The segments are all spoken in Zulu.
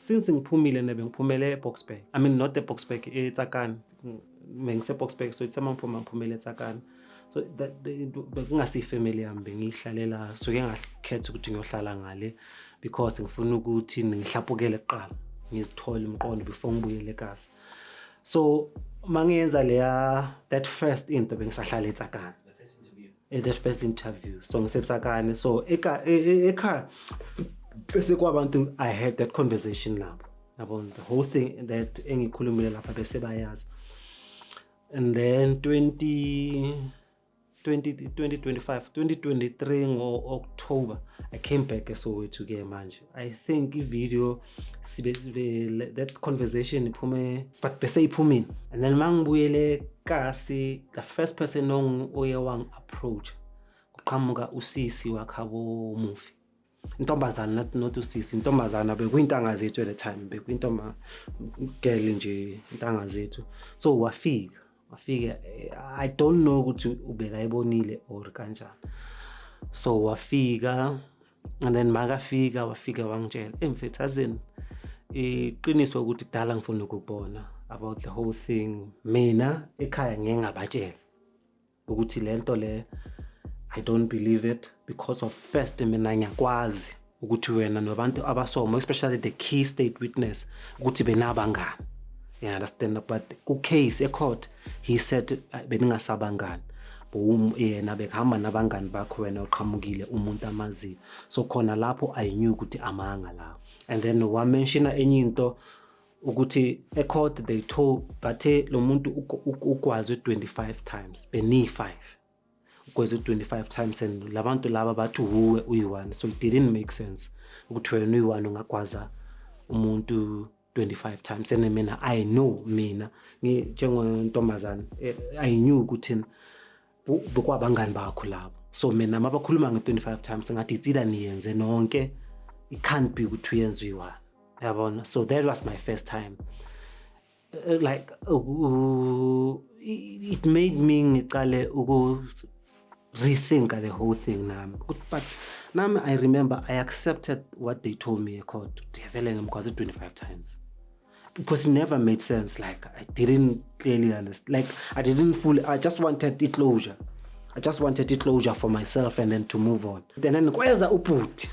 since ngiphumile ngiphumele eBoksburg. I mean not eBoksburg, eTsakani. Mengise Boksburg, so ithema ngiphumele eTsakani. So that bekungasi family yami bengihlalela, so ke ngakhetha ukuthi ngiyohlala ngale because ngifuna ukuthi ngihlapukele kuqala ngizithole umqondo before ngibuyele ekhaya. So mangiyenza leya that first into bengisahlala eTsakani. That first interview. So ngiseTsakani, so ekhaya bese kwabantu I had that conversation lapho. About the whole thing that engikhulumile lapha bese bayazi. And then 2023 ngo-October, I came back eSoweto ke manje. I think video that conversation iphume, but bese iphumile. And then mangibuyele kasi, the first person oye wang approach kuqhamuka usisi wakhabo movie. Intombazana not usisi, intombazana bekuyintanga zethu at the time, bekuyintoma girl nje intanga zethu. So wafika, I don't know ukuthi ubekayibonile or kanjani. So wafika, and then wafika wangitshela emfethazeni iqiniso ukuthi kudala ngifuna ukubona about the whole thing. Mina ekhaya ngeke ngabatshela ukuthi lento le I don't believe it because of first mina ngiyakwazi ukuthi wena nobantu abasomo, especially the key state witness, ukuthi benabangani. You understand? But ku case ecourt he said beningasabangani. Yena bekhamba nabangani bakho wena uqhamukile umuntu amazi. So khona lapho I knew ukuthi amanga la. And then wa mention enye into ukuthi ecourt they told bathe lo muntu ukwazi 25 times beni 5. Ukwazi 25 times and labantu laba bathi uwe uyi1. So it didn't make sense ukuthi wena uyi1 ungakwaza umuntu 25 times. And mina I know mina njengontombazana I knew ukuthi bekwabangani bakho labo. So mina mabakhuluma nge25 times ngathi itsida niyenze nonke, it can't be ukuthi uyenze uyi1. Yabona? So that was my first time. Like it made me ngicale rethink the whole thing nami. But nami I remember I accepted what they told me court to because 25 times. Because it never made sense. Like I didn't clearly understand. Like I just wanted it closure. I just wanted it closure for myself and then to move on. Then kweza uputi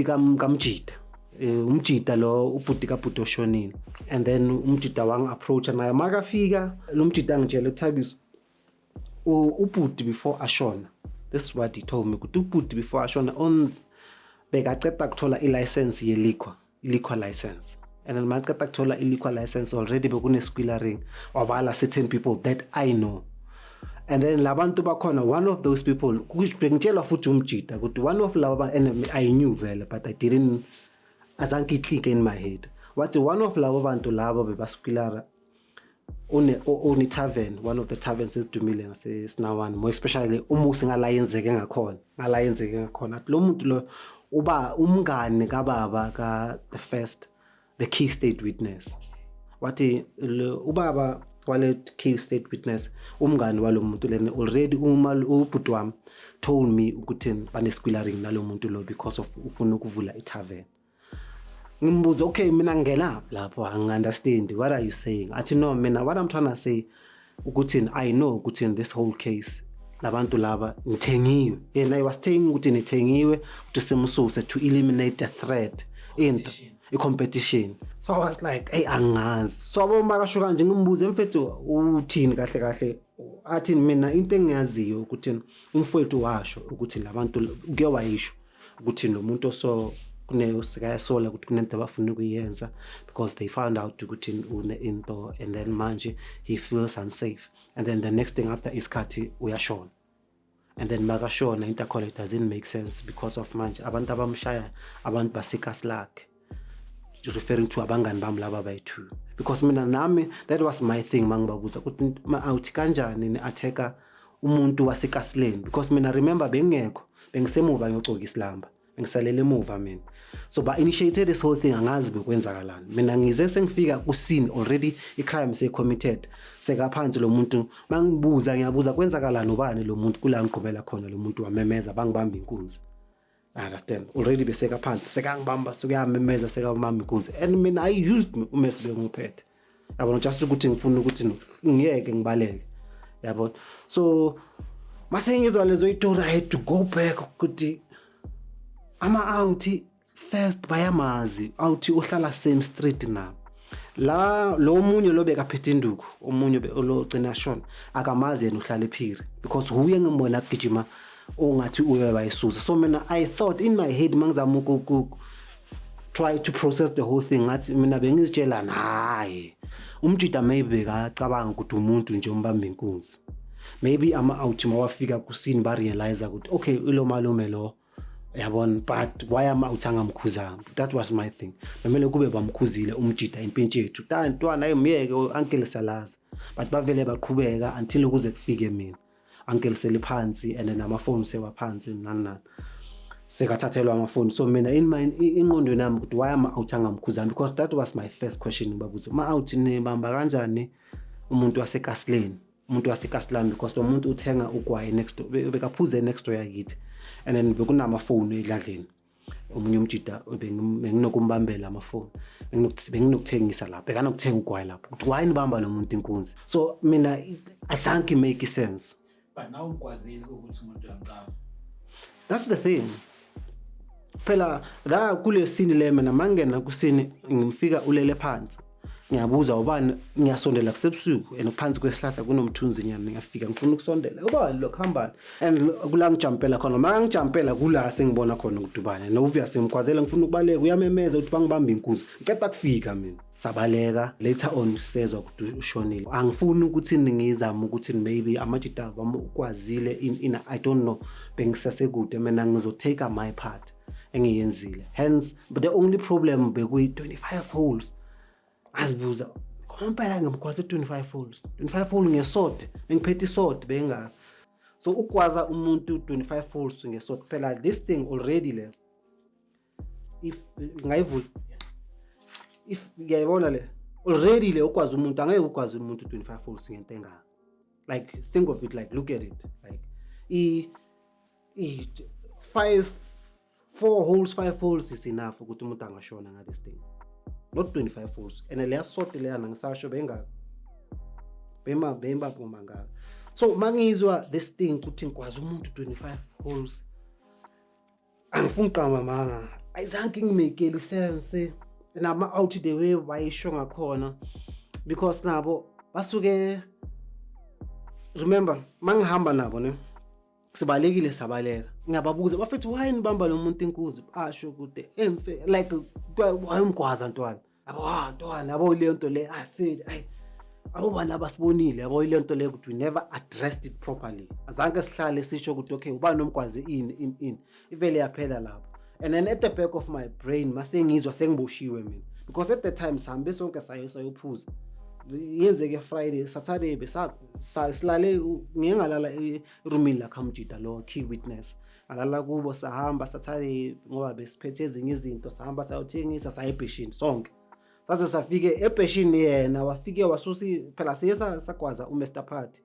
kamjita. Umjita lo uputi kaputo shonini. And then umjita wang approach and makafika lo mjita ngitshela Thabiso uputi before ashona. This is what he told me. Uputi before ashona on bekaceda kuthola license yelikwa license. And then makaceda kuthola liquor license already bekune squealering wabala certain people that I know. And then labantu bakhona, one of those people which bengitshela futhi umjita ukuthi one of laba enemy I knew vele but I didn't azange click in my head. What one of laba bantu laba bebasquealara on tavern, one of the taverns is Dumile Sinawan, more especially umusi ngalayenzeke ngakhona athi lo muntu lo uba umngane kababa ka the key state witness. Wathi ubaba wale key state witness umngane walo muntu lena already ubhuti wami told me ukuthi banesquealering nalo muntu lo because of ufuna ukuvula itavern. Ngimbuza okay mina ngena lapho understand what are you saying? Athi no mina what I'm trying to say ukuthi I know ukuthi in this whole case labantu laba ngithengiwe. And I was saying ukuthi nithengiwe to semususe to eliminate the threat into a competition. So I was like hey angazi. So abomaka kanje ngimbuza mfethu uthini kahle athi mina into engiyaziyo ukuthi umfowethu washo ukuthi labantu kuyawayisho ukuthi nomuntu so kunesikhayasola ukuthi kunento abafuna ukuyenza because they found out ukuthi une into and then manje he feels unsafe and then the next thing after isikhathi uyashona and then makashona into khona it doesn't make sense because of manje abantu abamshaya abantu basikaslak referring to abangani bami laba bayi2 because mina nami that was my thing mangibabuza ukuthi awuthi kanjani ni attacker umuntu wasekaslane because mina remember bengekho bengisemuva ngiyogcoka isilamba ngisalele emuva mina. So ba initiated this whole thing angazi bekwenzakalani. Mina ngize sengifika ku scene already I crime say committed. Sekaphansi lo muntu ngiyabuza kwenzakalani ubani lo muntu kula ngiqhubela khona lo muntu wamemeza bangibamba inkunzi. I understand. Already beseka phansi, sekangibamba, sekuyamemeza, sekabamba inkunzi. And mina I used umesibe nguphethe. Yabona just ukuthi ngifuna ukuthi ngiyeke ngibaleke. Yabona. So mase ngizwa lezo itori I had to go back ukuthi ama-out first bayamazi out uhlala same street na la lo munye lo bekaphethe induku omunye lo gcina shona akamazi yena uhlala ephiri because huye ngibona kugijima ongathi uye bayisusa. So mina I thought in my head mangizama uku try to process the whole thing ngathi mina bengizitshela hayi umjida maybe akacabanga ukuthi umuntu nje umbamba inkunzi. Maybe ama-out mawafika kusini ba realize ukuthi okay ilo malume lo yabona but why ama-out angamkhuzanga. That was my thing. Bemele kube bamkhuzile umjida impintshi yethu ntwana ayimyeke uncle salaza but bavele baqhubeka until ukuze kufike mina uncle seliphansi and then amafoni sewaphansi nani sekathathelwa amafoni. So mina in my inqondo nami ukuthi why ama-out angamkhuzanga because that was my first question ngibabuza ma-out nibamba kanjani umuntu waseKasleni umuntu waseKaslani because lo muntu uthenga ugwayi next door bekaphuze next door yakithi and then bekunamafoni edladleni omunye umjida benginokumbambela amafoni benginokuthengisa lapha bekanokuthenga ugwayi lapho ukuthi why nibamba lo muntu inkunzi. So mina azange make sense but now ukwazile ukuthi umuntu uyamcafa. That's the thing. Phela la kule scene le mina mangena kusini ngimfika ulele phansi ngiyabuza ubani ngiyasondela kusebusuku and phansi kwesihlahla kunomthunzi nyana ngiyafika ngifuna ukusondela ubani lo khambani and kula ngijampela khona mangijampela kula sengibona khona ukudubana no obvious ngimkwazela ngifuna ukubaleka uyamemeza ukuthi bangibamba inkunzi ngicela kufika mina sabaleka later on sezwa ukuthi ushonile. Angifuni ukuthi ngizama ukuthi maybe amajita wami ukwazile in I don't know bengisasekude mina ngizotake my part engiyenzile hence but the only problem bekuyi 25 holes azibuza kompela ngimkwaze 25 holes 25 holes ngesode ngiphethe isode benga. So ukwaza umuntu 25 holes ngesode phela this thing already le if ngayivu if ngiyayibona le already le ukwazi umuntu angeke ukwazi umuntu 25 holes ngento engaka like think of it like look at it like four holes is enough ukuthi umuntu angashona nga this thing not 25 holes and leya sorte leya nangisasho benga bemba pomanga. So mangizwa this thing ukuthi ngikwazi umuntu 25 holes angifuni qama manga ayizange ngimekele sense nama out the way bayisho ngakhona because nabo basuke remember mangihamba nabo ne sibalekile sabaleka ngiyababuza bafethu why nibamba lo muntu inkuzi asho kude emfe like wayemgwaza ntwana abo ntwana abo le nto le afedi abo bana abasibonile abo ile nto le ukuthi we never addressed it properly azange sihlale sisho ukuthi okay ubani nomgwazi in ivele yaphela lapho. And then at the back of my brain mase ngizwa sengiboshiwe mina because at the time sihambe sonke sayophuza yenzeke Friday Saturday besilale ngingalala eroomini la khamjida lo key witness alala kubo sahamba Saturday ngoba besiphethe ezinye izinto sahamba sayothengisa sayebheshini sonke sase safike ebheshini yena wafike wasusi phela sakwaza uMr Party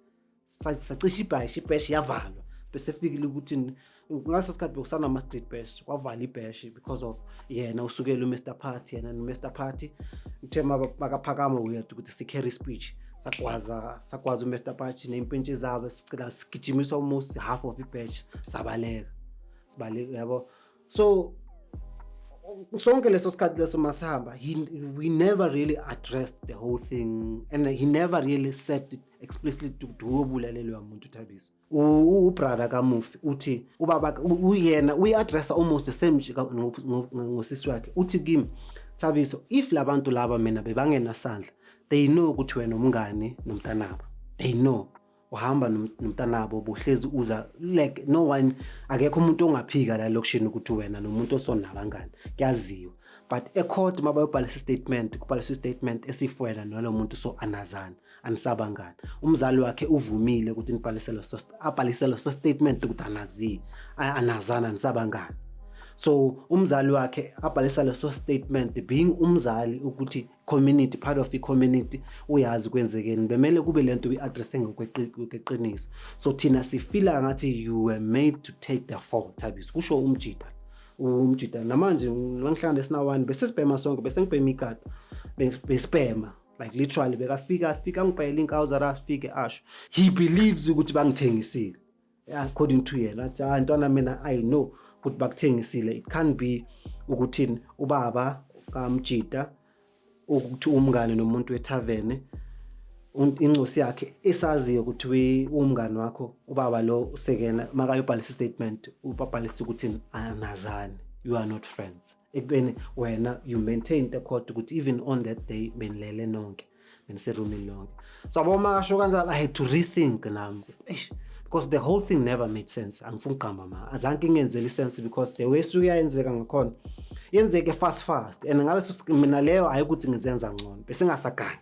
sacisha ibhashi yavalwa bese fikile ukuthi ngaso sikhathi bekusana ama street bash kwavala ibhashi because of yena usukela uMr Party yena noMr Party uthema bakaphakama uyathi ukuthi si carry speech sakwaza uMr Party nempintshi zabo sicela sigijimisa almost half of ibhashi sibaleka yabo. So sonke leso sikhathi leso masihamba we never really addressed the whole thing and he never really said it explicitly to ubulalelwa umuntu Thabiso ubrother kaMufi uthi ubaba uyena we address almost the same ngosisi wakhe uthi kimi Thabiso if labantu laba mina bebangena sandla they know ukuthi wena umngane nomntanabo they know uhamba nomntanabo bohlezi uza like no one akekho umuntu ongaphika la lokushini ukuthi wena nomuntu osona abangani kuyaziwa but ecourt mabayobhalisa statement kubhalisa statement esifwela nalo muntu so anazana anisabangani umzali wakhe uvumile ukuthi abhalisele so statement ukuthi anazana anisabangani. So umzali wakhe abhalisa leso statement being umzali ukuthi community part of the community uyazi kwenzekeni bemele kube lento uaddressing ngokweqiniso. So thina sifila ngathi you were made to take the fall Thabiso kusho umjida umjida namanje mangihlangana esinawane bese sibhema sonke bese ngibhema igada besibhema like literally bekafika ngibhayela inkawu zara sifike asho he believes ukuthi bangithengisile according to yena athi ntwana mina I know ukuthi bakuthengisile it can't be ukuthi ubaba kamjida ukuthi umngane nomuntu wethavene incosi yakhe esaziyo ukuthi umngane wakho ubaba lo usekena makayobhalisa statement ubabhalisa ukuthi anazani you are not friends ekubeni wena you maintain the court ukuthi even on that day benilele nonke beniserumini lonke so aboma kasho kanjalo I had to rethink nami because the whole thing never made sense angifuni uqamba ma azanke ngenzele sense because the way suyayenzeka ngakhona yenzeke fast and ngaleso mina leyo ayikuthi ngizenza ngcono bese ngasaganga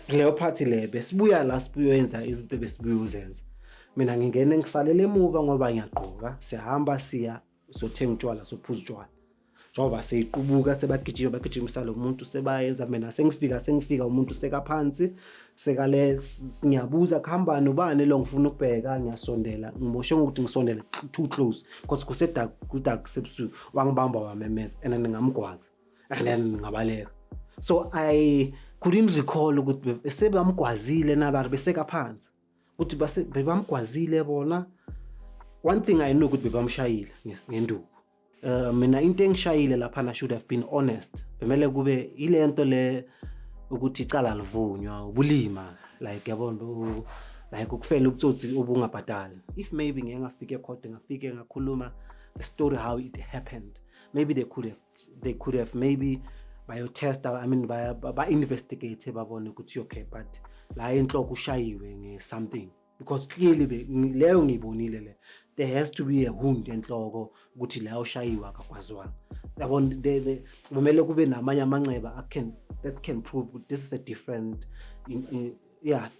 leyo party le besibuya la sibuyenza izinto besibuya uzenza mina ngingene ngisalele emuva ngoba ngiyaqoka sihamba siya sothenga utshwala sophuza utshwala njengoba seyiqubuka bagijimisa lo muntu sebayenza mina sengifika umuntu sekaphansi sekale ngiyabuza khamba nobani lo ngifuna ukubheka ngiyasondela ngimoshe ukuthi ngisondele too close because kusedark sebusuku wangibamba wamemeza and ngingamgwaza and then ngabaleka so I couldn't recall ukuthi sebamgwazile nabari beseka phansi ukuthi bebamgwazile bona one thing I know ukuthi bebamshayile ngenduku mina into engishayile lapha na should have been honest bemele kube ilento le ukuthi icala livunywa ubulima like yabona like ukufela ubutsotsi obungabhadali if maybe ngeke ngafike ecourt ngafike ngakhuluma the story how it happened maybe they could have maybe biotest by investigate babone ukuthi okay but la inhloko ushayiwe nge-something because clearly leyo ngibonile le there has to be a wound enhloko ukuthi la ushayiwa akakwaziwa yabona kumele kube namanye amanceba that can prove this is a different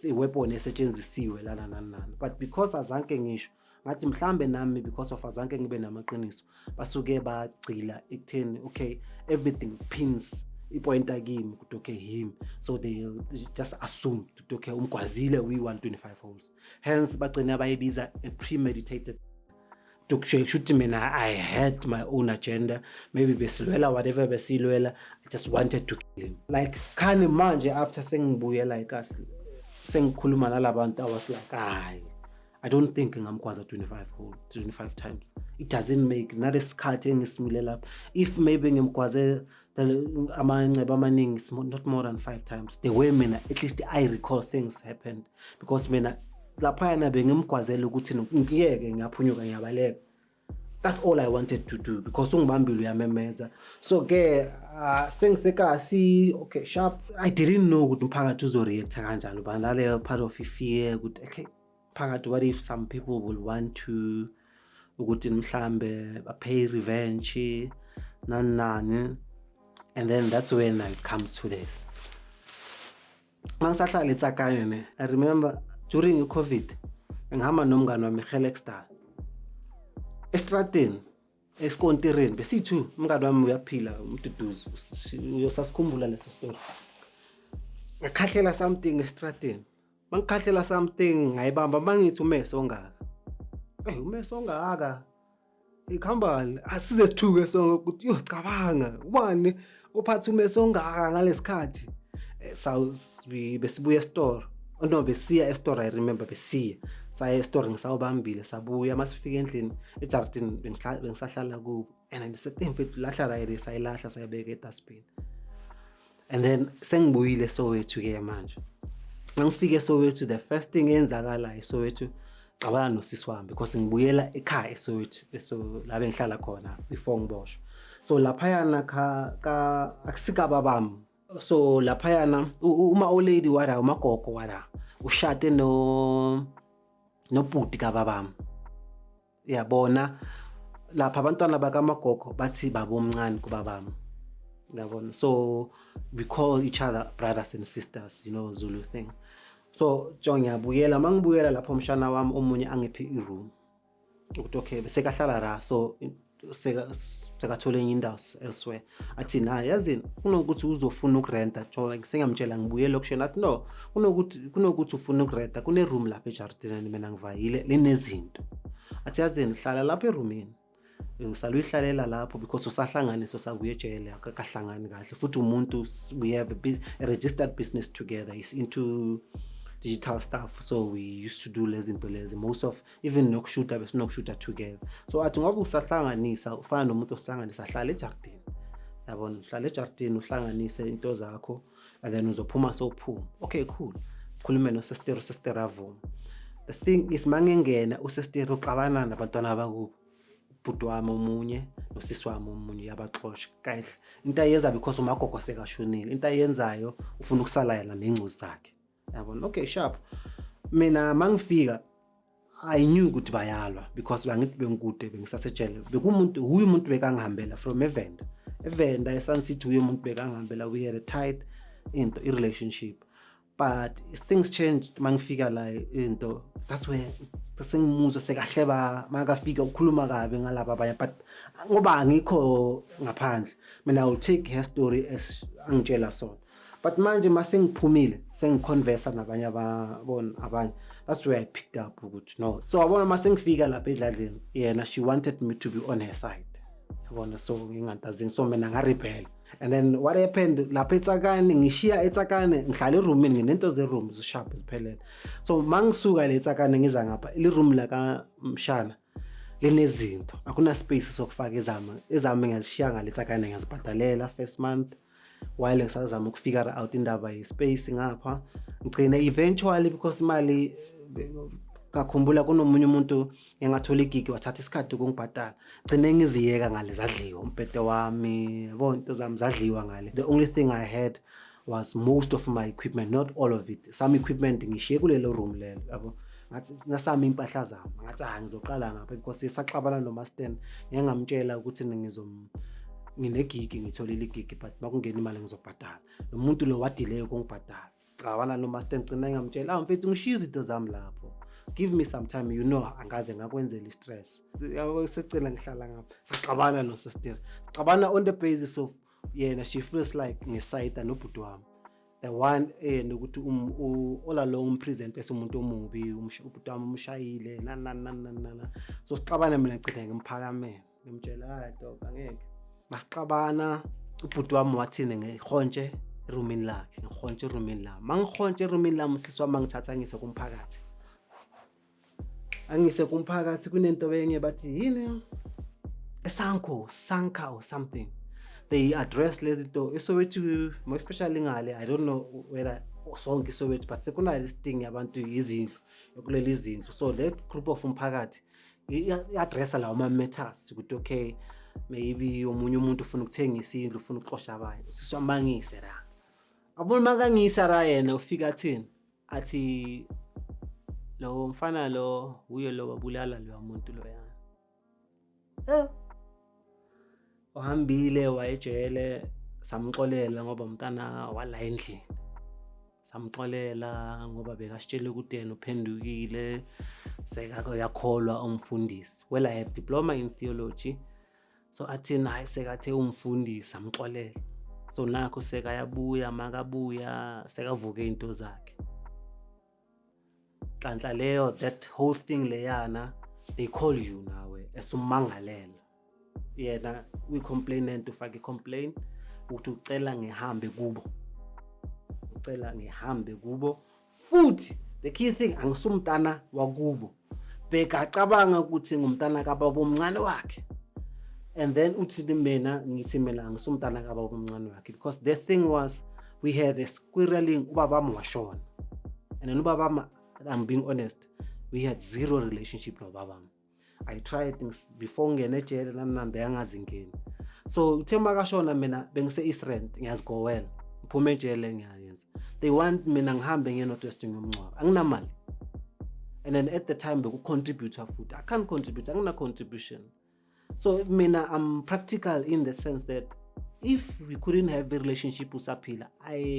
the weapon esetshenzisiwe lana nani but because azanke ngisho ngathi mhlambe nami because of azanke ngibe namaqiniso basuke bagcila ekutheni okay everything pins ipoint akimi ukuthi okay him so they just assumed ukuthi okay umgwazile uyi-125 holes hence bagcina bayibiza a premeditated to shoot mina I had my own agenda maybe besilwela whatever besilwela I just wanted to kill him like khani manje after sengibuyela ekhasi sengikhuluma nalabantu I was like I don't think ngamgwaza 25 times it doesn't make not isikhathi engisimile lapha if maybe ngimgwaze amanceba amaningi not more than 5 times the way mina at least I recall things happened because mina lapha yana bengimgwazela ukuthi ngiyeke ngiyaphunyuka ngiyabaleka that's all I wanted to do because ungibambile uyamemeza so ke sengisekasi okay sharp I didn't know ukuthi umphakathi uzoreact kanjani bandale part of fear ukuthi okay phakathi what if some people will want to ukuthi mhlambe pay revenge nani and then that's when it comes to this mangisahlala etsakane ne I remember during COVID ngihamba nomngane wami Helexstar estradeni eskontireni besithu umngane wami uyaphila umduduzi uyosasikhumbula leso story ngakhahlela something estradeni mangikhahlela something ngayibamba mangithi umeso ongaka umeso ongaka ikhamba asize sithuke sonke ukuthi cabanga ubani uphatha umeso ongaka ngalesikhathi besibuya store no besiya e-store I remember besiya saya e-store ngisawubambile sabuya masifika endlini eJardini bengisahlala kubo and I said mfethu lahla la sayilahla sayibeka edustbin and then sengibuyile Soweto ke manje ngifike Soweto the first thing eyenzakala Soweto cabana nosisi wami because ngibuyela ekhaya eSoweto so la bengihlala khona before ngiboshwe so lapha yana ka akusika babami so lapha yana uma old lady wara umagogo wara ushade no bhuti kababami yabona lapha abantwana bakamagogo bathi babomncane kubabami yabona so we call each other brothers and sisters you know Zulu thing so ngiyabuyela mangibuyela lapho umshana wami omunye angiphi iroom ukuthi okay bese kahlala la so sekathola enye indawo elsewhere athi na yazi kunokuthi uzofuna ukurenta njengoba ngisengamtshela ngibuye lokushena athi no kunokuthi ufuna ukurenta kune room lapha eJardini mina ngivayile linezinto athi yazi hlala lapha eroomini usale uyihlalela lapho because usahlanganisa sabuye ejele akahlangani kahle futhi umuntu we have a registered business together, is into digital stuff, so we used to do lezi zinto lezi most of even nokushuta besinokushuta together. So athi ngoba usahlanganisa ufana nomuntu osihlanganisa hlala ejardini, yabona, hlala ejardini uhlanganise into zakho and then uzophuma sowuphuma. Okay, cool, khulume sister avuma. The thing is mangengena sister uxabana nabantwana bakubo, ubhuti wami omunye nosisi wami omunye yabaxosha kahle, into ayenza because umagogo sekashonile, into ayenzayo ufuna ukusala yena nengcuzi zakhe, yabona. Okay, sharp. Mina mangifika I knew ukuthi bayalwa because bangithi bengikude bengisasejele, bekumuntu huye umuntu bekangihambela from evenda eSun City, huye umuntu bekangihambela. We had a tight into a relationship, but things changed mangifika la into. That's where sengimuzo sekahleba makafika ukukhuluma kabi ngalabo abanye, but ngoba angikho ngaphandle mina I will take her story as angitshela sona. But manje masengiphumile sengiconversa nabanye abanye, that's where I picked up ukuthi no. So yabona masengifika lapha edladleni yena she wanted me to be on her side, yabona. So ngingantazini, so mina ngarebel. And then what happened lapha eTsakane, ngishiya eTsakane ngihlala eroomini nginento zeroom zisharp ziphelele. So mangisuka le eTsakane ngiza ngapha ile room la kaMshana linezinto, akuna space sokufaka ezami ngiyashiya ngale eTsakane ngiyazibhadalela first month while ngisazama ukufigure out indaba ye-space ngapha. Ngicine eventually because imali ngakhumbula kunomunye umuntu engathola igigi wathatha isikhathi ukungibhadala, ngicine ngiziyeka ngale zadliwa umpete wami, yabo into zami zadliwa ngale. The only thing I had was most of my equipment, not all of it. Some equipment ngishiye kulelo room lelo, yabo. Ngathi nasami impahla zami ngathi ngizoqala ngapha because isaxabana noMasten ngingamtshela ukuthi nginegigi ngitholile igigi but makungena imali ngizobhadala. Lo muntu lo wadelay ukungibhadala, sicabana noMasten ngicina ngamtshela mfethu ngishiya izinto zami lapho, give me some time, you know angaze ngakwenzela stress. Yabo secela ngihlala ngapha sixabana sister, sixabana on the basis of yena she feels like ngisayida nobhuti wami, the one ukuthi all along umpresent esumuntu omubi, ubhuti wami umshayile na. So sixabana mina ngicitha ngimphakamela ngimtshela dog angeke. Masixabana ubhuti wami wathini ngihontshe roomini lakhe, ngihontshe roomini lami. Mangihontshe roomini lami usisi wami ngithatha ngise kumphakathi. Angise kumphakathi kunento benye bathi yini Sanka or something. They address lezi zinto eSoweto, more especially ngale, I don't know whether sonke eSoweto, but sekuna listing yabantu izindlu yokuleli izindlu. So that group of umphakathi i-addressa lawo ma-matters ukuthi okay maybe omunye umuntu ufuna ukuthengisa indlu, ufuna ukuxosha abanye. Usisi wami mangise ra, abona makangisa ra yena ufika athini athi lo mfana lo uye lo wabulala lo muntu lo yana. Ohambile wayejele, samxolela ngoba umntana wala endlini, samxolela ngoba bekasitshela ukuthi yena uphendukile sekako yakholwa umfundisi. Well, I have diploma in theology, so athi naye sekathe umfundisi samxolela. So nakho sekayabuya makabuya sekavuke into zakhe. Kanhla leyo that whole thing leyana they call you nawe esumangalela. Yena we complainant ufake complain ukuthi ucela ngihambe kubo, ucela ngihambe kubo futhi the key thing angisumntana wakubo, bekacabanga ukuthi ngumntana kababa omncane wakhe. And then uthi mina ngithi mina angisumntana kababa omncane wakhe because the thing was we had a squirreling, ubaba wami washona. And then ubaba, I'm being honest, we had zero relationship no baba. I tried things before ngene ejele nanambe yangazingeni. So uthe makashona mina bengise Israel ngiyazigowela, ngiphume ejele ngiyayenza. They want mina ngihambe ngiye Northwest ngiyomncwaba, anginamali. And then at the time beku contribute futhi, I can't contribute, angina contribution. So mina I'm practical in the sense that if we couldn't have a relationship usaphila,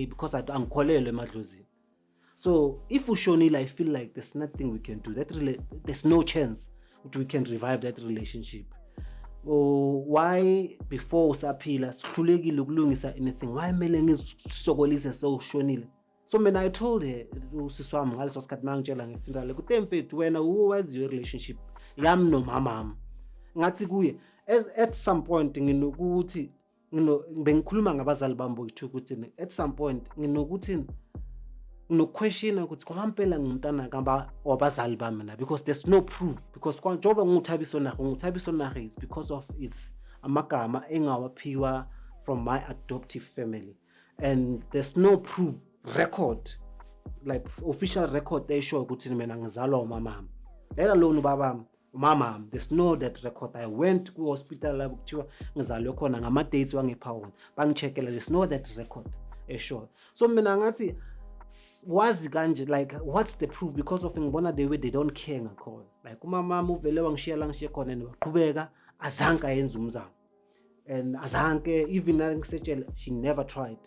because angikholelwe emadlozini. So if ushonile, I feel like there's nothing we can do. There's no chance that we can revive that relationship. Why before usaphila sikhulekile ukulungisa anything? Why mele ngisokolise so ushonile? So mina I told her usisi wami ngaleso sikhathi mangitshela ngefuneral ukuthi mfethu wena uwazi your relationship yami nomama. Ngathi kuye at some point nginokuthi bengikhuluma ngabazali bami boyithu ukuthi at some point nginokuthi nginokuquestiona ukuthi kwampela ngumntana kamba wabazali bami na, because there's no proof, because njengoba nguthabiso nahe is because of its amagama engawaphiwa from my adoptive family, and there's no proof record, like official record eshoyo ukuthi mina ngizalwa umamami, let alone ubabami umamami. There's no that record. I went to hospital la kuthiwa ngizalwe khona ngama dates wangipha wona, bangicheckela, there's no that record eshoyo. So mina ngathi wazi kanje, like what's the proof, because of ngibona the way they don't care ngakhona, like umamami uvele wangishiya la ngishiye khona waqhubeka azange ayenza umzamo, and azange even nangisetshela she never tried,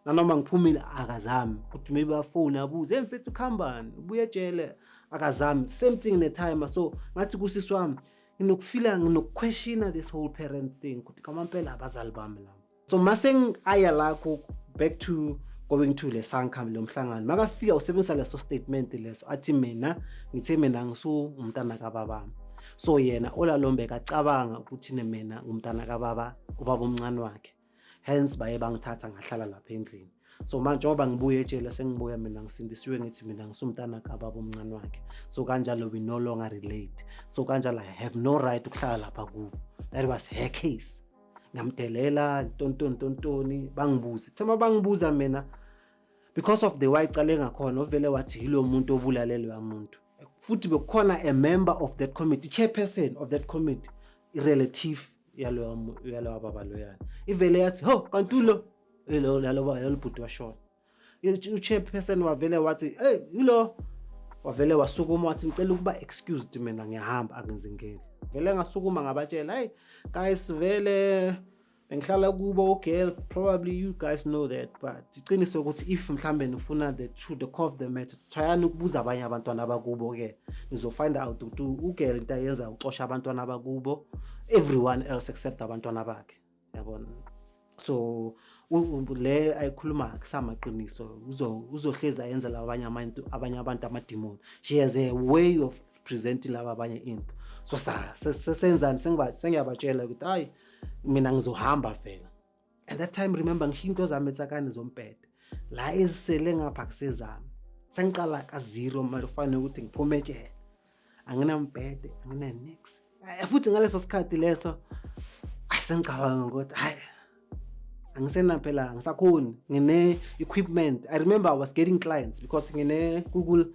nanoma ngiphumile akazami ukuthi maybe afone abuze emfethu khambani ubuye ejele akazami, same thing in the time. So ngathi kusisi wami nginokufila nginokuquestiona this whole parent thing ukuthi kamampela abazali bami la. So mase aya lakho back to going to le sankam lo mhlangano, makafika usebenzisa leso statement leso athi mina ngithe mina ngisu umntana kababami. So yena olalombe kacabanga ukuthi mina ngumntana kababa ubaba omncane wakhe, hence baye bangithatha ngahlala lapha endlini. So manje ngoba ngibuye ejele sengibuya mina ngisindisiwe ngithi mina ngisumntana kababa omncane wakhe, so kanjalo we no longer relate, so kanjalo I have no right ukuhlala lapha kubo. That was her case. Ngamdelela ntontoni bangibuze thema bangibuza mina because of the way icale ngakhona ovele wathi yilo muntu obulalelwe umuntu, futhi bekukhona a member of that committee, chairperson of that committee, irelative yalo baba loyana, ivele yathi ho kantulo lo bhuti washona. Chairperson wavele wathi hey yilo, wavele wasukuma wathi ngicela ukuba excused mina ngiyahamba akenzingeli. Vele ngasukuma ngabatshela hey guys vele bengihlala kubo girl, probably you guys know that, but iqiniso ukuthi if mhlambe nifuna the truth, the core of the matter, tryani ukubuza abanye abantwana abakubo ke nizo find out ukuthi ugirl into ayenza uxosha abantwana abakubo, everyone else except abantwana bakhe, yabona. So le ayikhuluma kusamaqiniso uzohleza yenza labanye abantu amademon. She has a way of presenting laba abanye into. So senzani sengiyabatshela ukuthi hayi mina ngizohamba vela. At that time remember ngishinto zami etsakane zompede la ezisele ngapha kusezami, sengiqala ka zero manje ufane ukuthi ngiphume ejele, anginampede angina nix. Futhi ngaleso sikhathi leso ayisengicabanga ukuthi hayi angisena phela ngisakhona ngine equipment. I remember I was getting clients because ngine Google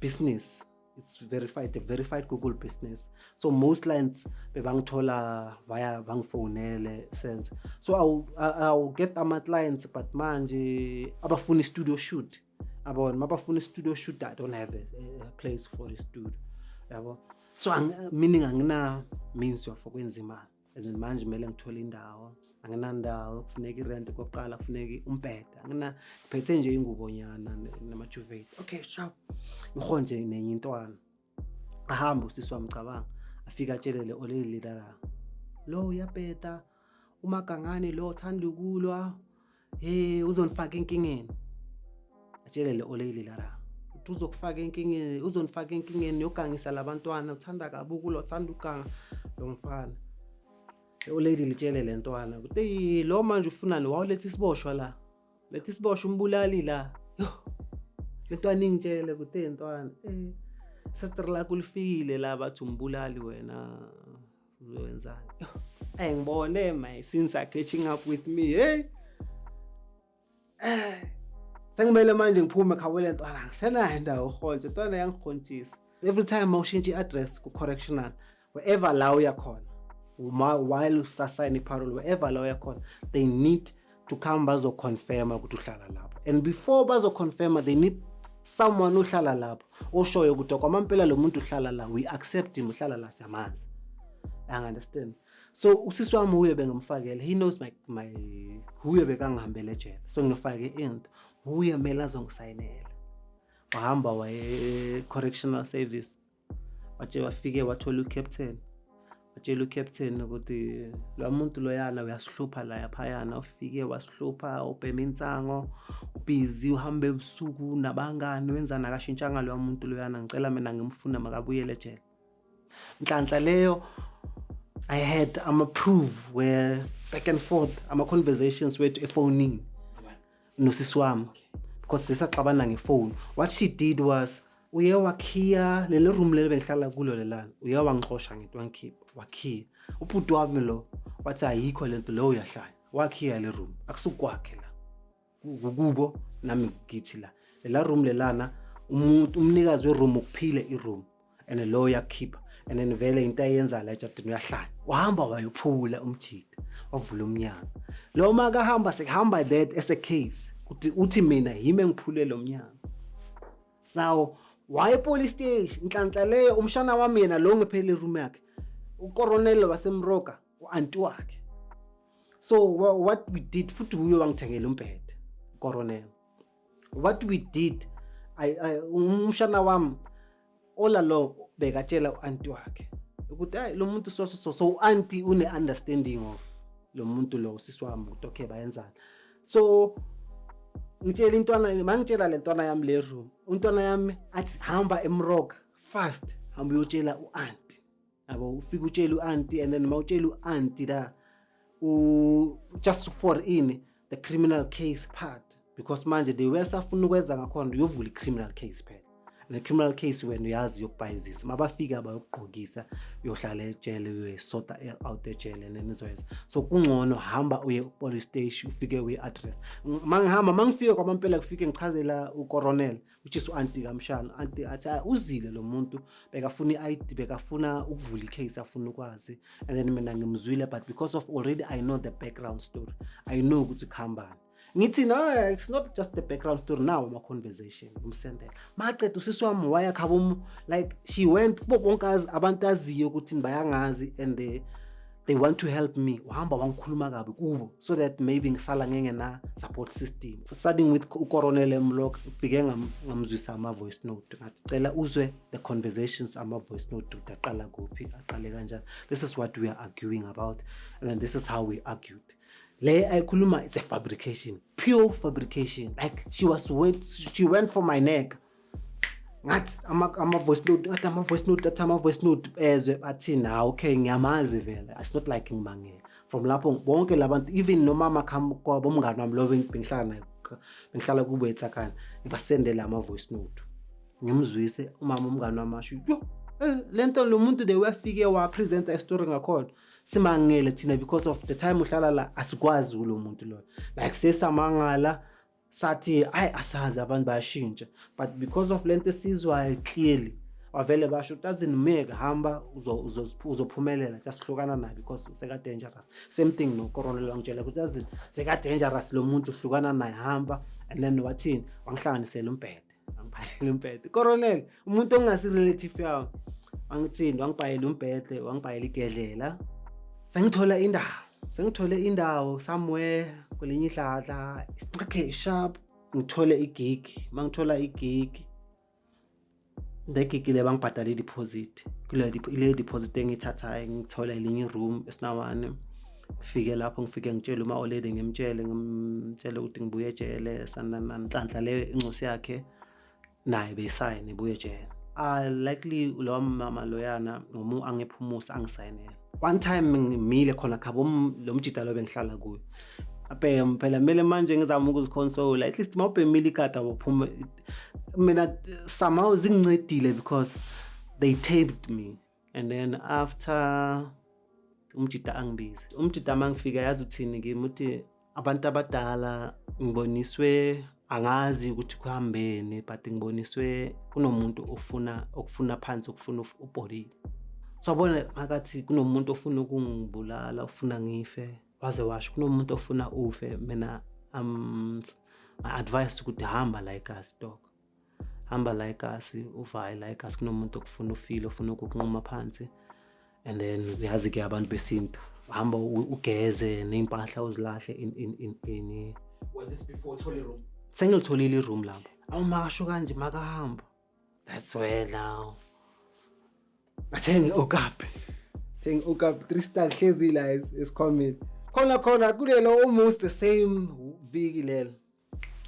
business, it's verified, a verified Google business. So most clients bebangithola via bangifonele sense. So I'll get ama clients, but manje abafuna studio shoot, abona mabafuna studio shoot, I don't have a place for a studio, yabo. So meaning angina means of ukwenza imali, and manje kumele ngithole indawo, anginandawo, kufuneka irent kokuqala, kufuneka umpeda, angina phethe nje ingubonyana namajuvate. Okay sharp ngihonje nenye intwana, ahamba usisi wami cabanga afika atshelele oleli la lo uyapeta umagangane lo uthanda ukulwa, uzonifaka enkingeni. Atshelele oleli la uzokufaka enkingeni, uzonifaka enkingeni yogangisa labantwana, uthanda kabi ukulwa, uthanda ukuganga lo mfana. Oleli litshele lentwana ukuthi lo manje ufunani, wawuletha isiboshwa la, letha isiboshwa umbulali la. Yo lentwana ingitshele ukuthi intwana sister la kulifikile la bathi umbulali wena uzowenzani. Ngibone my sins are catching up with me. Hey sengimele manje ngiphume ekhawele ntwana ngisenayo indawo uhonje ntwana yangikhonjisa. Every time mawushintsha i-address ku correctional wherever la uyakhona, while usasayina iparole wherever la uyakhona, they need to come bazo confirm ukuthi uhlala lapho, and before bazo confirm they need someone uhlala lapho oshoyo ukuthi kwamampela lo muntu uhlala la, we accept him uhlala la siyamanzi. I understand. So usisi wami uye bengamfakela, he knows my huye bekangihambele ejele, so nginofake into uye mela azongisayinela. Wahamba waye correctional service, wathi wafike wathola ucaptain, watshela ucaptain ukuthi lo muntu loyana uyasihlupha la yaphayana, ufike wasihlupha ubhema insango, busy uhambe ebusuku nabangani, wenzana akashintshanga lo muntu loyana, ngicela mina ngimfuna makabuyele ejele. Nhlanhla leyo I had ama-prove where back and forth ama-conversations wethu efonini nosisi wami because sisaxabana ngefoni. What she did was uye wakhiya lele room leli bengihlala kulo lelana, uye wangixosha ngithi wangikhipha wakhiya. Ubhuti wami lo wathi ayikho lento lo uyahlala, wakhiya le room akusukwakhe la kubo nami ngithi la room lelana umuntu umnikazi weroom ukuphile iroom and lo uyakhipha and then vele into ayenza la ejardini uyahlala, wahamba wayophula umjida wavula umnyango. Lo maka hamba sekuhamba that as a case uthi mina yimi engiphule lo mnyango. So why police station inhlanhla leyo umshana wami yena lo ngiphele room yakhe uCoronel wasemroka uanti wakhe. So what we did futhi uyo wangithengela umbhede Coronel. What we did umshana wami ola lo bekatshela uanti wakhe ukuthi hayi lo muntu so auntie une understanding of lo muntu lo sisi wami ukuthi okay bayenzana. So ngitshela intwana mangitshela le ntwana yami le room untwana yami athi hamba emroka fast hamba uyotshela uauntie yabo ufika utshela uauntie and then mawutshela uauntie la just for in the criminal case part because manje they were safuna ukwenza ngakhona uyovula icriminal case phela. The criminal case when uyazi yokubhayizisa mabafika bayokugqokisa uyohlala ejele uyesota out ejele nenizoyenza. So kungcono hamba uye police station ufike uye address. Mangifika kwaMampela kufike ngichazela uCoronel which is uanti kaMshana anti athi uzile lo muntu bekafuna iID bekafuna ukuvula icase afuna ukwazi and then mina ngimzwile but because of already I know the background story I know ukuthi khambani. Ngithi no, it's not just the background story now my conversation ngimsendela maqeda usisi wami wayakhaba like she went bonke abantu aziyo ukuthi bayangazi and they want to help me uhamba wangikhuluma kabi kubo so that maybe ngisala ngengena support system starting with uCoronel Mlock ufike ngamzwisa ama voice note ngathi cela uzwe the conversations ama voice note utaqala kuphi aqale kanjani. This is what we are arguing about and then this is how we argued. Le ayikhuluma it's a fabrication, pure fabrication. Like she went for my neck. Ngathi ama voice note ezwe bathi na okay ngiyamazi vele. It's not like ngimangela. From lapho bonke labantu even nomama kwabo umngane wami lo bengihlala kubo eTsakani ngibasendela ama voice note. Ngimzwise umama umngane wami asho yo lento lo muntu they wafike wa present a story ngakhona simangele thina because of the time uhlala la asikwazi lo muntu lo like sesamangala sathi ay asazi abantu bayashintsha but because of lento sizwa clearly wavele basho doesn't make hamba uzophumelela just hlukana naye because seka dangerous. Same thing no Coronel wangitshela ukuthi doesn't seka dangerous lo muntu hlukana naye hamba and then wathini wangihlanganisela umbhede angibhayela umbhede Coronel umuntu ongasi relative yawo angithini wangibhayela umbhede wangibhayela igedlela. Sengithole indawo somewhere kwelinye ihlahla okay sharp ngithole igig mangithola igig the gig le bangibhadala deposit ile deposit engithatha ngithola elinye room esinawane ngifike lapho ngitshela uma olede ngimtshele ukuthi ngibuye ejele sananhlanhla le incosi yakhe naye besign ibuye ejele. Likely lo mama loyana ngomu angephumusa angisayinela. One time ngimile khona khabo lo mjida lo bengihlala kuyo aphe phela mele manje ngizama ukuziconsole at least mawubhemile ikada waphuma mina somehow zingincedile because they taped me and then after umjida angibizi umjida mangifika yazi uthini ngimuthi abantu abadala ngiboniswe angazi ukuthi kuhambene but ngiboniswe kunomuntu okufuna phansi okufuna ubhorile. So abona makathi kunomuntu ofuna ukungibulala ofuna ngife waze washo kunomuntu ofuna ufe mina my advice ukuthi hamba like us dog hamba like us uvaye like us kunomuntu okufuna ufile ofuna ukukunquma phansi and then uyazi ke abantu besintu hamba ugeze neimpahla uzilahle in Was this before Tolly room? Sengilitholile iroom lapho awumasho kanje makahamba. That's where now Thank Okap 3-star hlezi la is coming khona kulelo almost the same viki lelo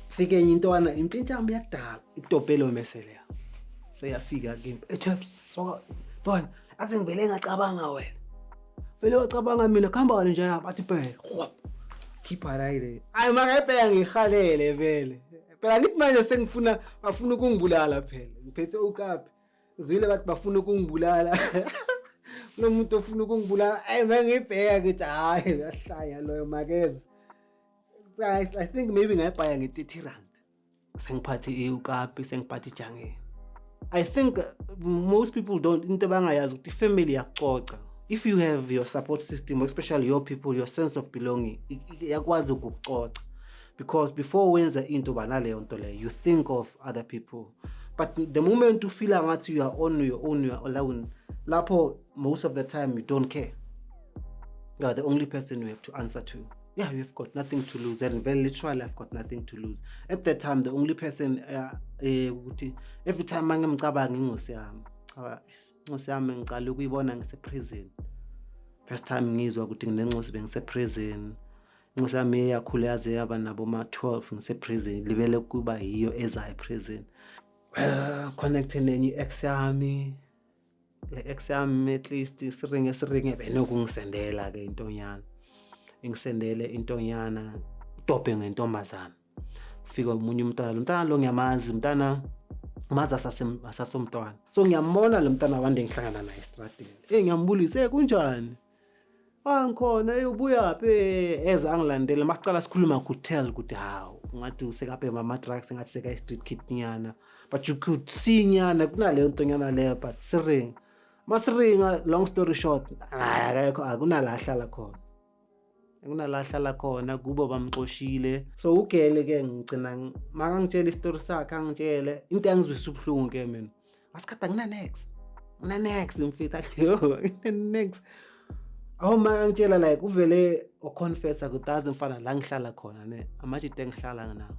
fike intwana impintshamba yadala itopelo mesele seyafika kimi eTheps so Don ase ngivele ngacabanga wena vele wacabanga mina kuhamba kani nje yaba athi bheka khipha la ile hayi makayibheka ngihalele vele phela ngithi manje bafuna ukungibulala phela ngiphethe ukapi uzwile bathi bafuna ukungibulala lo muntu ofuna ukungibulala hayi mangibheka ngithi hayi yahlanya loyo makeze. I think maybe ngayibhaya nge-30 rand sengiphathi ukapi sengiphathi ijangeni. I think most people don't into bangayazi ukuthi family yakucoca. If you have your support system, especially your people, your sense of belonging, yakwazi ukucoca. Because before wenza into banaleyo nto leyo, you think of other people. But the moment you feel like you are on your own, you are alone, lapho most of the time you don't care. You are the only person you have to answer to. Yeah, you've got nothing to lose. And very literally, I've got nothing to lose. At that time, the only person, every time I'm ngicala ukuyibona ngise-prison. First time ngizwa ukuthi nginenxusi bengise-prison. Inxusi yami yakhula yaze yaba nabo ma-12 ngise-prison. Libele kuba yiyo eza e-prison. Connected nenye ex yami. Le ex yami at least siringe benokungisendela ke intonyana. Ingisendele intonyana utope ngentombazana. Kufika umunye umntana lo ngiyamazi umntana maza asasomntwana. So ngiyambona lo mntana wande ngihlangana naye estradini. Ngiyambulise kunjani? Ngikhona ubuya phi eza angilandele masicala sikhuluma ku-tell ukuthi hawo ngathi usekape mama drugs ngathi seka street kid nyana. But you could see nyana kunaleyo ntonyana leyo but siringa. Masiringa long story short akekho akunala hlala khona. Akunalahlala khona kubo bamxoshile. So ugele ke ngicina makangitshela istory sakhe angitshele into engizwisa ubhlungu ke mina. Asikhatha ngina next mfethu yo next. Makangitshela like uvele uconfessa ukuthi azimfana la ngihlala khona ne amajite engihlala nawo.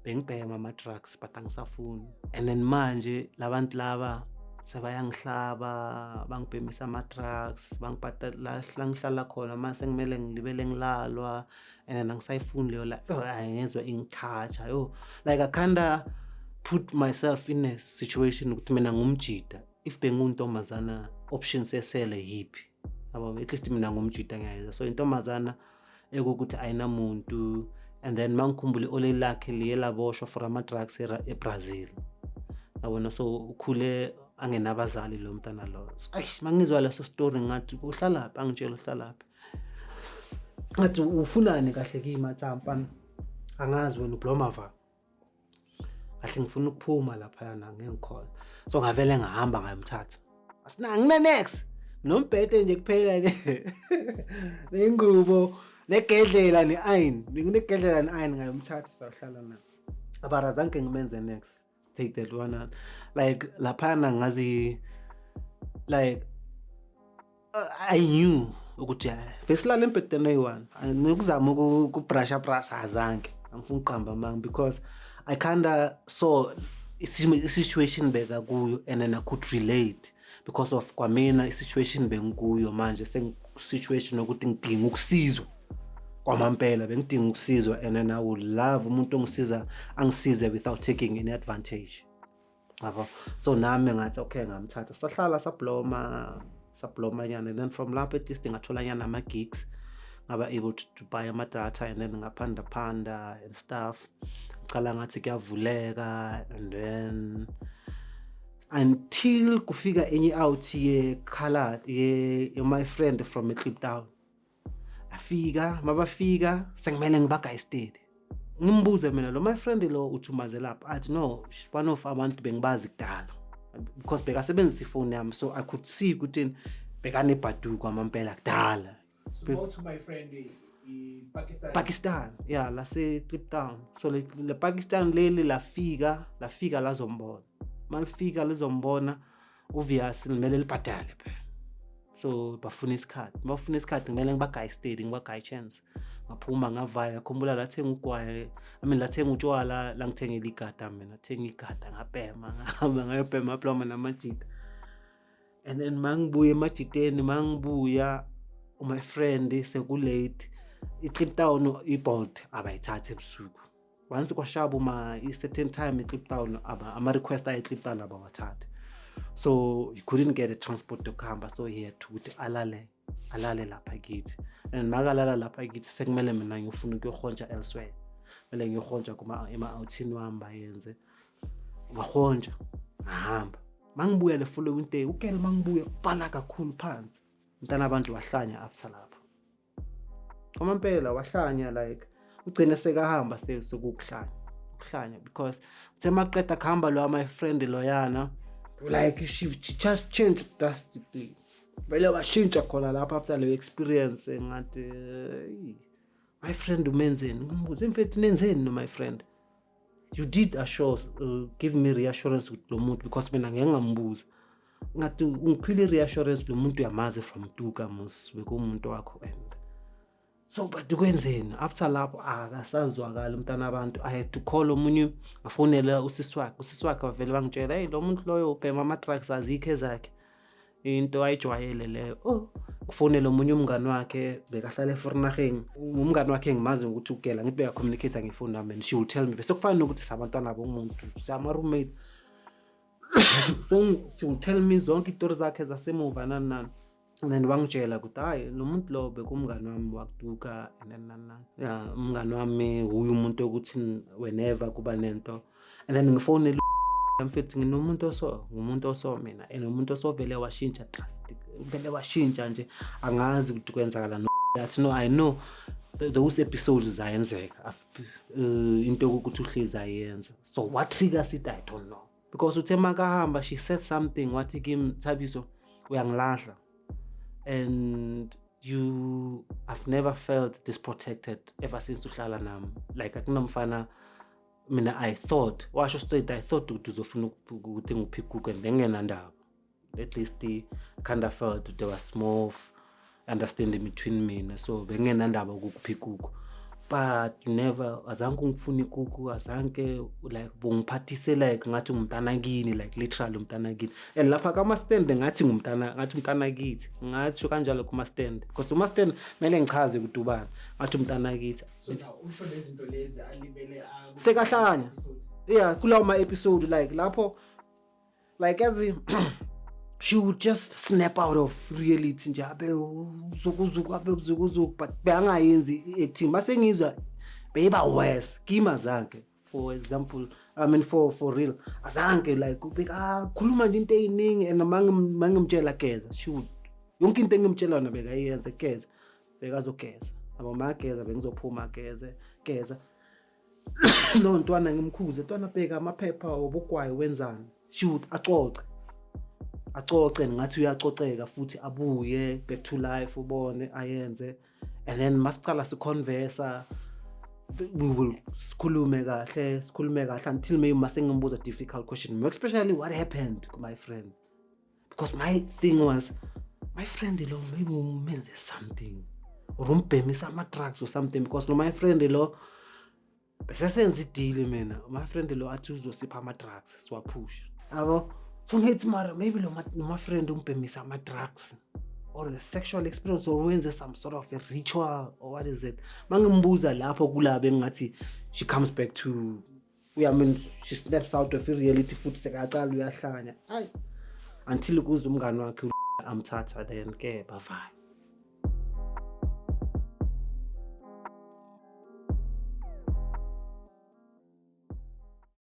Bengibhema ama drugs but angisafuni. And then manje labantu laba sebayangihlaba bangibhemisa ama drugs bangiphatha la ngihlala khona mase ngimele ngilibele ngilalwa and then angisayifuni leyo life ngezwe ingithatha yo like I kinda put myself in a situation ukuthi mina ngumjida if benguntomazana options esele yipi yabo at least mina ngumjida ngiyayenza so intomazana ekuthi ayinamuntu and then mangikhumbule ole lakhe liyelaboshwa for ama drugs eBrazil yabona so ukhule angenabazali lo mntana lo. Mangizwa leso story ngathi uhlala lapha angitshela uhlala lapha. Ngathi ufunani kahle kimathampa angazi wena ublomava. Kahle ngifuna ukuphuma lapha yana ngikhona. So ngavele ngahamba ngayomthatha. Asina ngine next. Nombhede nje kuphela le. Nengubo, negedlela neayini. Nginegedlela neayini ngayomthatha sahlala na. Abarazanke ngimenze next. Take that one like lapana ngazi like I knew ukuthi besilala empedeni eyi-1 ngikuzama ukubrush azange angifuni uqamba manga because I kinda saw situation beka kuyo and then I could relate because of kwamina situation bengikuyo manje situation ukuthi ngidinga ukusizwa kwamampela bengidinga ukusizwa and then I would love umuntu ongisiza angisize without taking any advantage yabo so nami ngathi okay ngamthatha sahlala sabloma nyana and then from lapho at least ngathola nyana ama gigs ngaba able to buy ama data and then ngaphanda and stuff ngicala ngathi kuyavuleka and then until kufika enye out ye colored ye my friend from Kliptown mabafika sengimele ngibaga estate ngimbuze mina lo my friend lo uthumaze lapha athi no one of abantu bengibazi kudala because bekasebenzisa ifone yami so I could see ukuthi bekane badu kwamampela kudala. So to my friend Pakistan yeah lase Kliptown so le Pakistan leli lafika lazombona malifika lizombona obvious limele libhadale phela. So bafuna isikhathi ngimele ngibaga steady ngibaga chance ngaphuma ngavaya khumbula lathenga ugwaye lathenga utshwala la ngithengela igada mina thenga igada ngabhema ngihamba ngayobhema ploma namajita and then mangibuye emajiteni mangibuya my friend sekulate iKliptown iBolt abayithatha ebusuku once kwashaba certain time eKliptown ama request eKliptown abawathatha. So he couldn't get a transport to Kamba, so he had to alale alale lapha kithi, and makalala lapha kithi sekumele mina ngiyofuna ukuyohontsha elsewhere, kumele ngiyohontsha ema-outhini wami bayenze, ngahontsha ngahamba. Mangibuya le following day ukele mangibuya ubhala kakhulu phansi, mntana abantu wahlanya after lapho. Uma impela wahlanya like ugcine sekahamba sekukuhlanya because uthe maqeda kuhamba lo my friend loyana like she just changed drastically. Vele washintsha khona lapha after le experience ngathi my friend umenzeni, ngimbuza mfethu nenzeni no my friend. You did give me reassurance with lo muntu because mina ngeke ngambuza ngathi ungiphile reassurance lo muntu uyamazi from Tuka mos bekumuntu wakho and so but kwenzeni after lapho akasazwakala umntana abantu. I had to call omunye afonela usisi wakhe wavele wangitshela hey lo muntu loyo ubhema ama drugs azikho ezakhe into ayijwayele leyo. Kufonela omunye umngani wakhe bekahlala eFornageng, umngani wakhe ngimazi ukuthi ukela ngithi beya communicate ngefoni nami and she will tell me bese kufana ukuthi sabantwana bomuntu sama roommate so she will tell me zonke izitori zakhe zasemuva nani and then wangitshela ukuthi hayi lo muntu lo bekumngani wami wakuduka and then umngani wami uyu umuntu ukuthi whenever kuba nento and then ngifonela mfethu ngumuntu oso mina and umuntu osovele washintsha drastic, vele washintsha nje angazi ukuthi kwenzakala that. No, I know those episodes zayenzeka into ukuthi uhlezi ayenza. So what triggers it I don't know, because uthe makahamba she said something wathi kimi Thabiso uyangilahla and I've never felt disprotected ever since uhlala nami. Like akunomfana mina I thought washo straight I thought ukuthi uzofuna ukuthi ngiphike kuke ngenandaba. At least I kind of felt there was more understanding between me, so bengenandaba ukuphika kuko. But you never azange ngifuna ikuku, azange like bungiphathise like ngathi ngumntana kini, like literally umntana kini. And lapha kama stand ngathi umntana kithi, ngathi kanjalo kuma stand because uma stand mele ngichaze ukuthi ubani ngathi umntana kithi. So now usho lezinto lezi alibele sekahlanya kulawo ma episode like lapho like as she would just snap out of reality nje abe uzukuzuku but bangayenzi acting mase ngizwa beba worse kima zakhe. For example, I mean for real azange like ubeka khuluma nje into eyiningi and mangimtshela geza she would yonke into engimtshela yona bekayenze geza bekazogeza aba mageza bengizophuma geza no ntwana ngimkhuze ntwana bheka amaphepha obugwayi wenzani she would acoce ngathi uyacoceka futhi abuye back to life ubone ayenze and then masicala siconversa we will sikhulume kahle until maybe mase ngimbuza difficult question, especially what happened to my friend, because my thing was my friend lo maybe umenze something or umbhemisa ama drugs or something, because no my friend lo bese senza ideal mina my friend lo athi uzosipha ama drugs siwaphusha yabo. So ngithi mara maybe lo my friend umbhemisa ama drugs or the sexual experience or wenze some sort of a ritual or what is it. Mangimbuza lapho kulabe ngathi she comes back to she snaps out of reality futhi sekaqala uyahlanya until kuze umngani wakhe amthatha then ke bavaya.